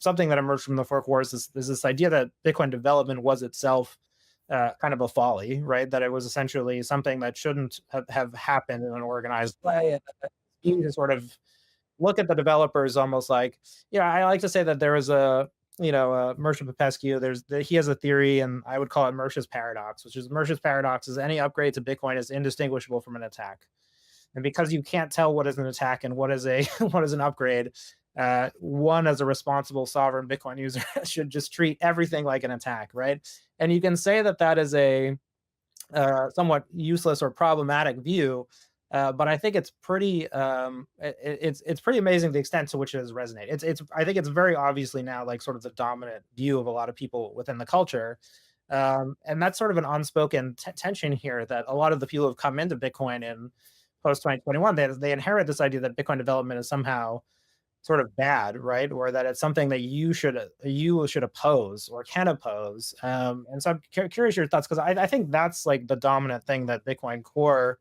something that emerged from the fork wars is this idea that Bitcoin development was itself kind of a folly, right? That it was essentially something that shouldn't have happened in an organized way. And you to sort of look at the developers almost like, I like to say that there is Mircea Popescu. He has a theory, and I would call it Mircea's paradox, which is Mircea's paradox is any upgrade to Bitcoin is indistinguishable from an attack. And because you can't tell what is an attack and what is a what is an upgrade, one as a responsible sovereign Bitcoin user should just treat everything like an attack, right? And you can say that that is a somewhat useless or problematic view, but I think it's pretty it's pretty amazing the extent to which it has resonated. It's I think it's very obviously now like sort of the dominant view of a lot of people within the culture. And that's sort of an unspoken tension here that a lot of the people who have come into Bitcoin in post 2021, they inherit this idea that Bitcoin development is somehow sort of bad, right? Or that it's something that you should oppose or can oppose. And so I'm curious your thoughts because I think that's like the dominant thing that Bitcoin Core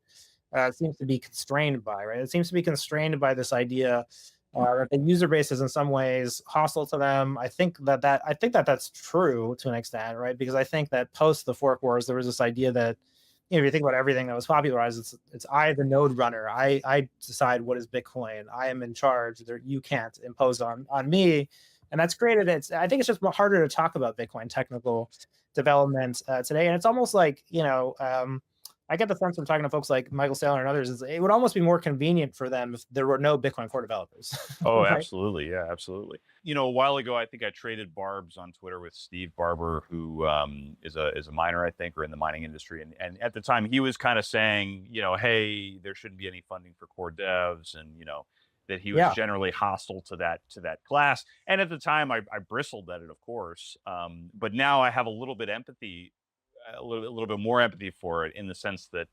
seems to be constrained by, right? It seems to be constrained by this idea that the user base is in some ways hostile to them. I think that that's true to an extent, right? Because I think that post the fork wars, there was this idea that if you think about everything that was popularized, it's I, the node runner. I decide what is Bitcoin. I am in charge. You can't impose on me, and that's created. I think it's just harder to talk about Bitcoin technical development today, and it's almost like I get the sense from talking to folks like Michael Saylor and others, is it would almost be more convenient for them if there were no Bitcoin Core developers. Oh, Right? absolutely. Yeah, absolutely. A while ago, I think I traded barbs on Twitter with Steve Barber, who is a miner, I think, or in the mining industry. And at the time, he was kind of saying, hey, there shouldn't be any funding for core devs, and that he was Yeah. generally hostile to that class. And at the time, I bristled at it, of course. But now I have a little bit empathy, a little bit more empathy for it, in the sense that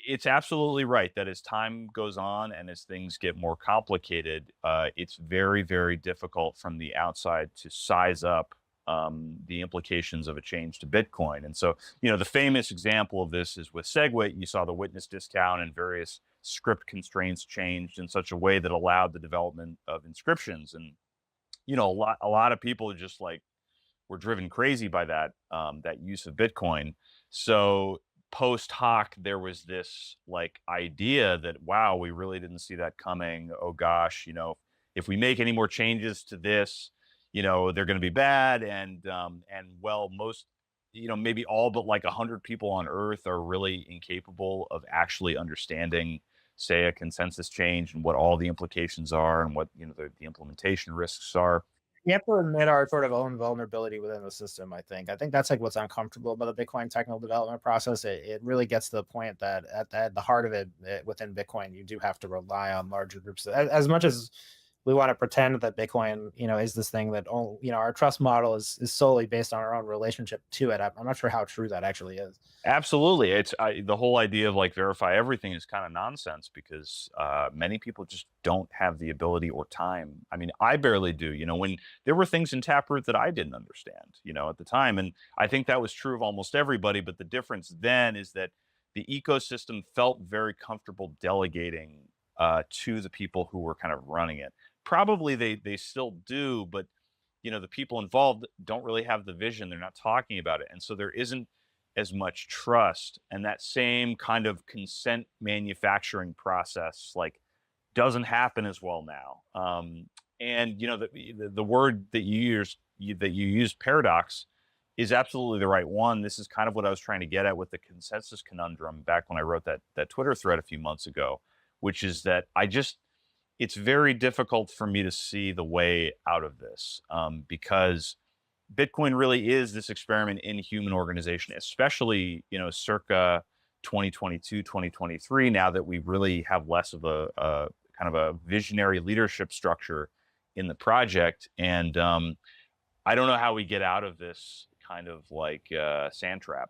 it's absolutely right that as time goes on and as things get more complicated, it's very, very difficult from the outside to size up the implications of a change to Bitcoin. And so, the famous example of this is with SegWit. You saw the witness discount and various script constraints changed in such a way that allowed the development of inscriptions. And, a lot of people just like were driven crazy by that use of Bitcoin. So post hoc, there was this like idea that, wow, we really didn't see that coming. Oh gosh, if we make any more changes to this, they're going to be bad. And well, most, maybe all but like 100 people on Earth are really incapable of actually understanding, say, a consensus change and what all the implications are and what the implementation risks are. We have to admit our sort of own vulnerability within the system. I think that's like what's uncomfortable about the Bitcoin technical development process. It really gets to the point that at the heart of it, within Bitcoin, you do have to rely on larger groups. As much as we want to pretend that Bitcoin, is this thing that our trust model is solely based on our own relationship to it. I'm not sure how true that actually is. Absolutely. It's the whole idea of like verify everything is kind of nonsense because many people just don't have the ability or time. I mean, I barely do, when there were things in Taproot that I didn't understand, at the time. And I think that was true of almost everybody. But the difference then is that the ecosystem felt very comfortable delegating to the people who were kind of running it. Probably they still do, but the people involved don't really have the vision. They're not talking about it. And so there isn't as much trust, and that same kind of consent manufacturing process like doesn't happen as well now. And the word that you used, paradox, is absolutely the right one. This is kind of what I was trying to get at with the consensus conundrum back when I wrote that Twitter thread a few months ago, which is that it's very difficult for me to see the way out of this because Bitcoin really is this experiment in human organization, especially, circa 2022, 2023, now that we really have less of a kind of a visionary leadership structure in the project. And I don't know how we get out of this kind of like sand trap.